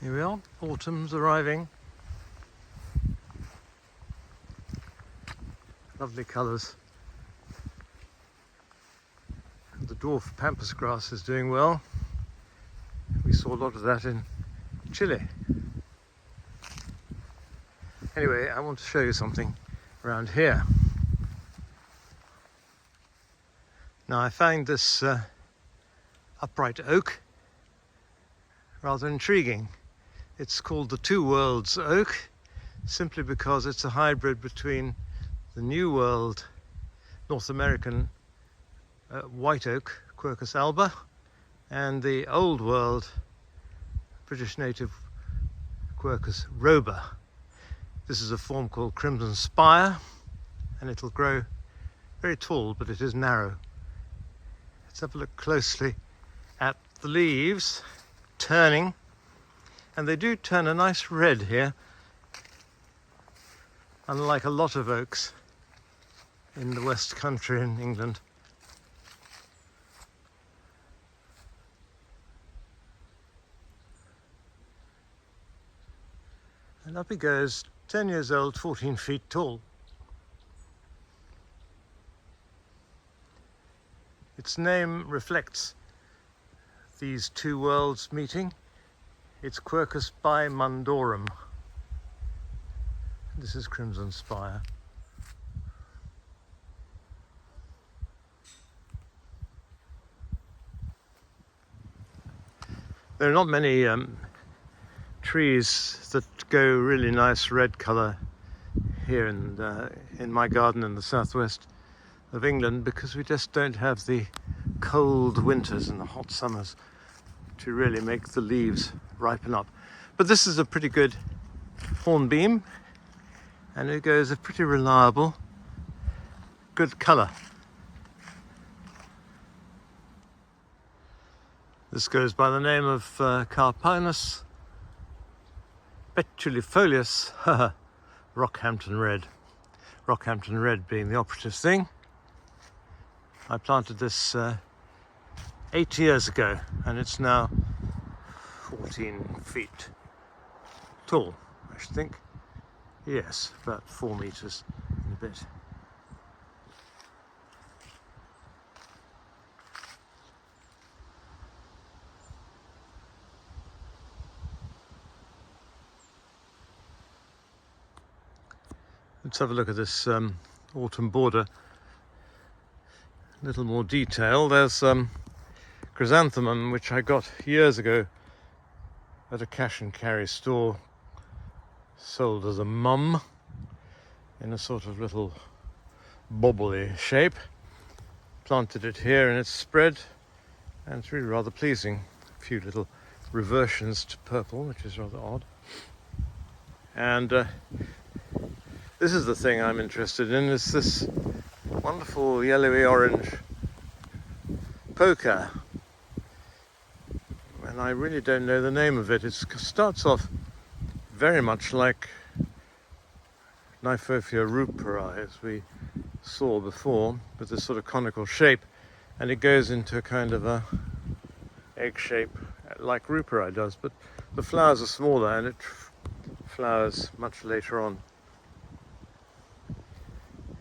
Here we are, autumn's arriving. Lovely colours. The dwarf pampas grass is doing well. We saw a lot of that in Chile. Anyway, I want to show you something around here. Now I find this upright oak rather intriguing. It's called the Two Worlds oak simply because it's a hybrid between the New World North American white oak, Quercus alba, and the Old World British native Quercus robur. This is a form called crimson spire, and it'll grow very tall, but it is narrow. Let's have a look closely at the leaves turning, and they do turn a nice red here, unlike a lot of oaks in the West Country in England. And up he goes, 10 years old, 14 feet tall. Its name reflects these two worlds meeting. It's Quercus bimundorum. This is crimson spire. There are not many trees that go really nice red colour here in my garden in the southwest of England, because we just don't have the cold winters and the hot summers to really make the leaves ripen up. But this is a pretty good hornbeam, and it goes a pretty reliable, good colour. This goes by the name of Carpinus betulifolius, Rockhampton Red. Rockhampton Red being the operative thing. I planted this 8 years ago, and it's now 14 feet tall, I should think. Yes, about 4 meters and a bit. Let's have a look at this autumn border. A little more detail. There's chrysanthemum, which I got years ago at a cash and carry store, sold as a mum in a sort of little bobbly shape. Planted it here and it's spread, and it's really rather pleasing. A few little reversions to purple, which is rather odd. And this is the thing I'm interested in, is this wonderful yellowy orange poker. And I really don't know the name of it. It starts off very much like Kniphofia ruperi, as we saw before, with this sort of conical shape, and it goes into a kind of a egg shape like ruperi does, but the flowers are smaller and it flowers much later on.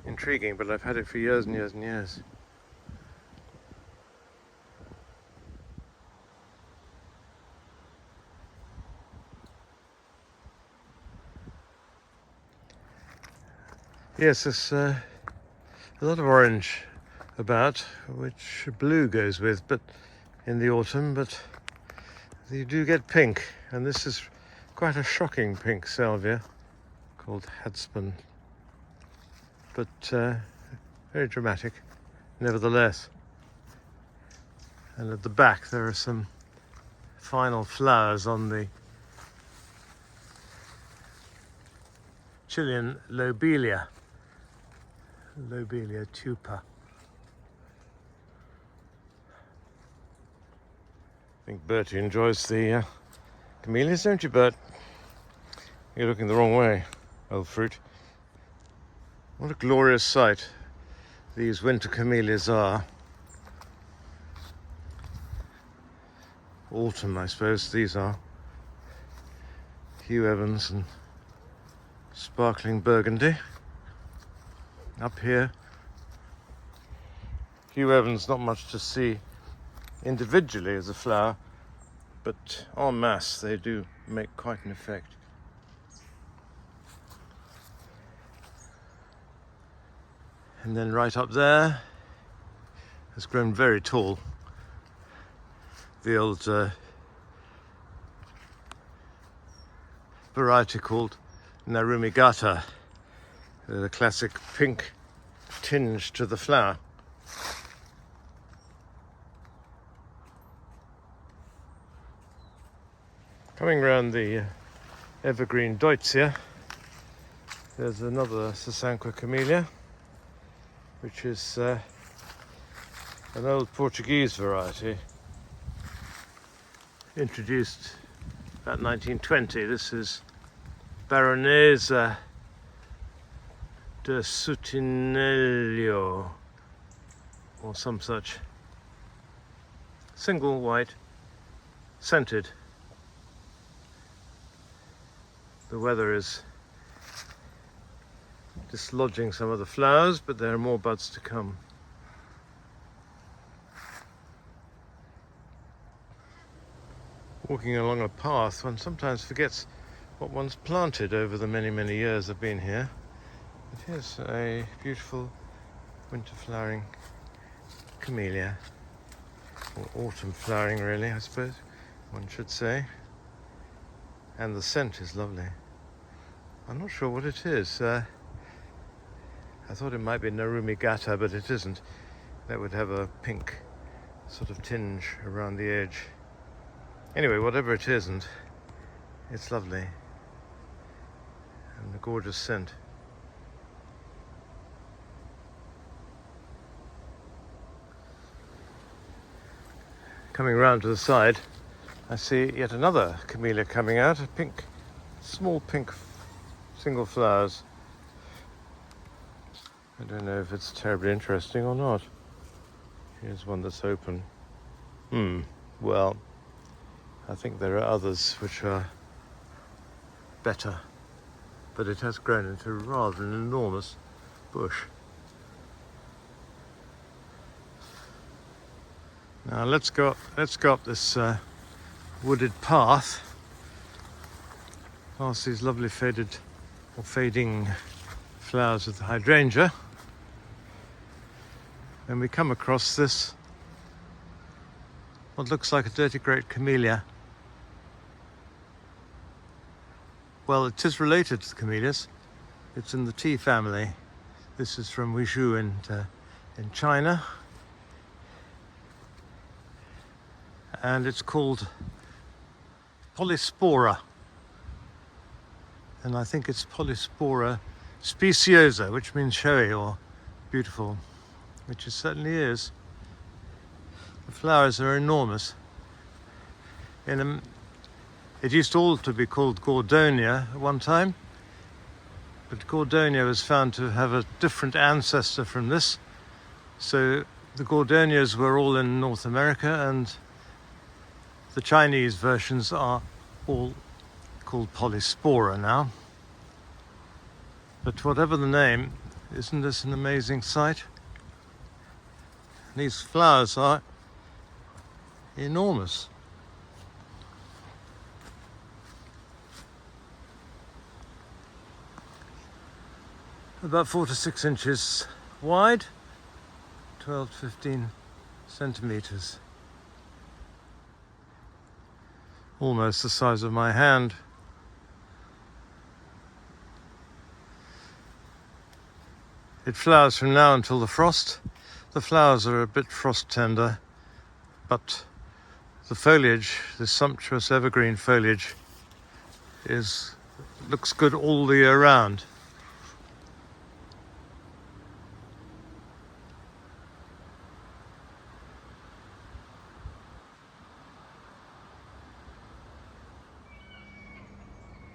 Intriguing, but I've had it for years and years and years. Yes, there's a lot of orange about, which blue goes with, but in the autumn, but you do get pink, and this is quite a shocking pink salvia called Hadspen, but very dramatic nevertheless. And at the back there are some final flowers on the Chilean lobelia tupa. I think Bertie enjoys the camellias, don't you, Bert? You're looking the wrong way, old fruit. What a glorious sight these winter camellias are. Autumn, I suppose, these are. Hugh Evans and sparkling burgundy. Up here, Hugh Evans, not much to see individually as a flower, but en masse they do make quite an effect. And then right up there has grown very tall, the old variety called Narumigata, the classic pink tinge to the flower. Coming round the evergreen Deutzia, there's another Sasanqua camellia, which is an old Portuguese variety, introduced about 1920. This is Baronesa de Sutinello, or some such. Single white, scented. The weather is dislodging some of the flowers, but there are more buds to come. Walking along a path, one sometimes forgets what one's planted over the many, many years I've been here. But here's a beautiful winter flowering camellia, or autumn flowering really, I suppose one should say. And the scent is lovely. I'm not sure what it is. I thought it might be Narumigata, but it isn't. That would have a pink sort of tinge around the edge. Anyway, whatever it isn't, it's lovely. And a gorgeous scent. Coming round to the side, I see yet another camellia coming out, a pink, small pink single flowers. I don't know if it's terribly interesting or not. Here's one that's open. Well, I think there are others which are better, but it has grown into rather an enormous bush. Now let's go up this wooded path past these lovely faded or fading flowers of the hydrangea, and we come across this what looks like a dirty great camellia. Well, it is related to the camellias. It's in the tea family. This is from Wuzhou in China, and it's called Polyspora, and I think it's Polyspora speciosa, which means showy or beautiful, which it certainly is. The flowers are enormous. It used all to be called Gordonia at one time, but Gordonia was found to have a different ancestor from this. So the Gordonias were all in North America, and the Chinese versions are all called Polyspora now. But whatever the name, isn't this an amazing sight? These flowers are enormous. About 4 to 6 inches wide, 12 to 15 centimeters. Almost the size of my hand. It flowers from now until the frost. The flowers are a bit frost tender, but the foliage, the sumptuous evergreen foliage, looks good all the year round.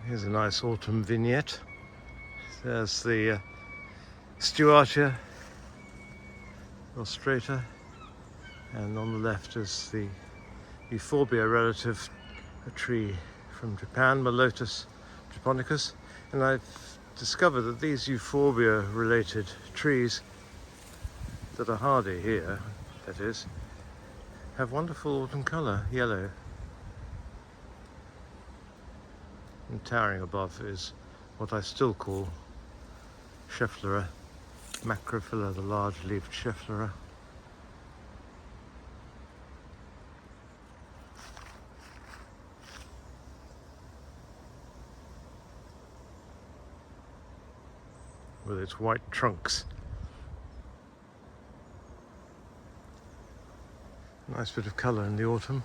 Here's a nice autumn vignette. There's the Stewartia rostrata, and on the left is the euphorbia relative, a tree from Japan, Melotus japonicus, and I've discovered that these euphorbia related trees that are hardy here, that is, have wonderful autumn colour, yellow. And towering above is what I still call Schefflera macrophylla, the large-leaved Schefflera. With its white trunks. Nice bit of colour in the autumn.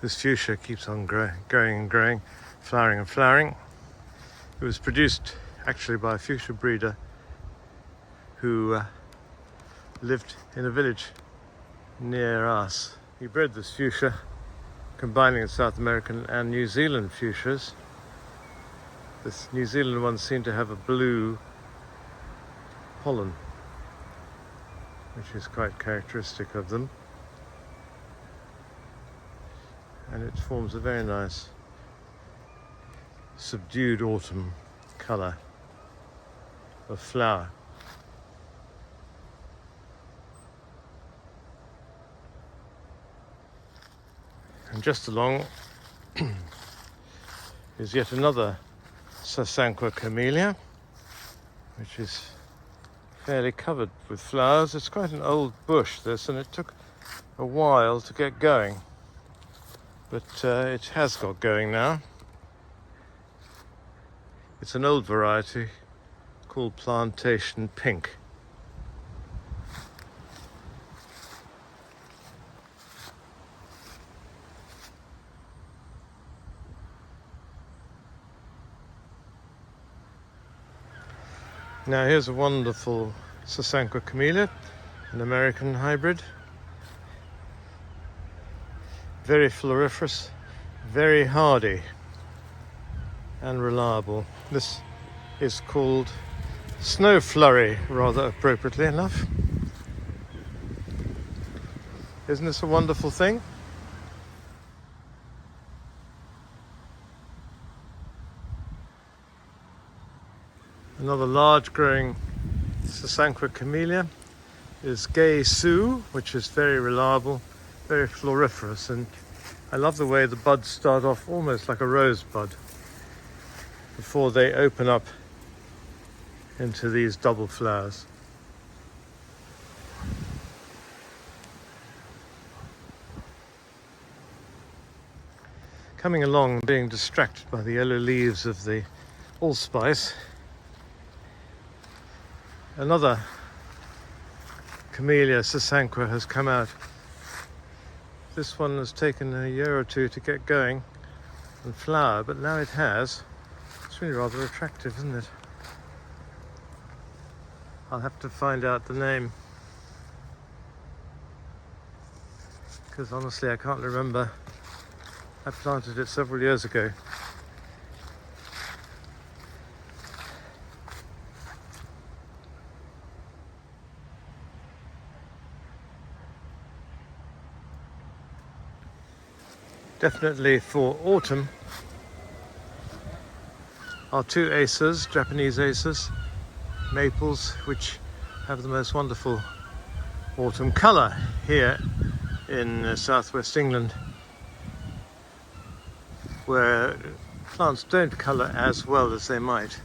This fuchsia keeps on growing and growing, flowering and flowering. It was produced actually by a fuchsia breeder who lived in a village near us. He bred this fuchsia, combining the South American and New Zealand fuchsias. This New Zealand ones seem to have a blue pollen, which is quite characteristic of them. And it forms a very nice subdued autumn colour of flower. And just along is yet another Sasanqua camellia, which is fairly covered with flowers. It's quite an old bush, this, and it took a while to get going, but it has got going now. It's an old variety called Plantation Pink. Now here's a wonderful Sasanqua camellia, an American hybrid. Very floriferous, very hardy and reliable. This is called snow flurry, rather appropriately enough. Isn't this a wonderful thing? Another large growing Sasanqua camellia is Gay Sue, which is very reliable, very floriferous, and I love the way the buds start off almost like a rosebud before they open up into these double flowers. Coming along, being distracted by the yellow leaves of the allspice, another Camellia Sasanqua has come out. This one has taken a year or two to get going and flower, but now it has. It's really rather attractive, isn't it? I'll have to find out the name, because honestly I can't remember. I planted it several years ago. Definitely for autumn are two acers, Japanese acers, maples, which have the most wonderful autumn colour here in southwest England, where plants don't colour as well as they might.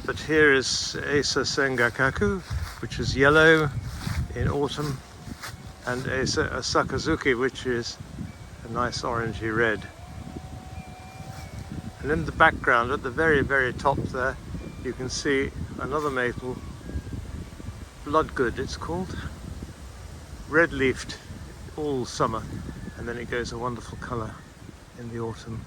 But here is Acer Sengakaku, which is yellow in autumn, and Acer Sakazuki, which is a nice orangey red. And in the background, at the very, very top there, you can see another maple, Bloodgood it's called, red-leafed all summer, and then it goes a wonderful colour in the autumn.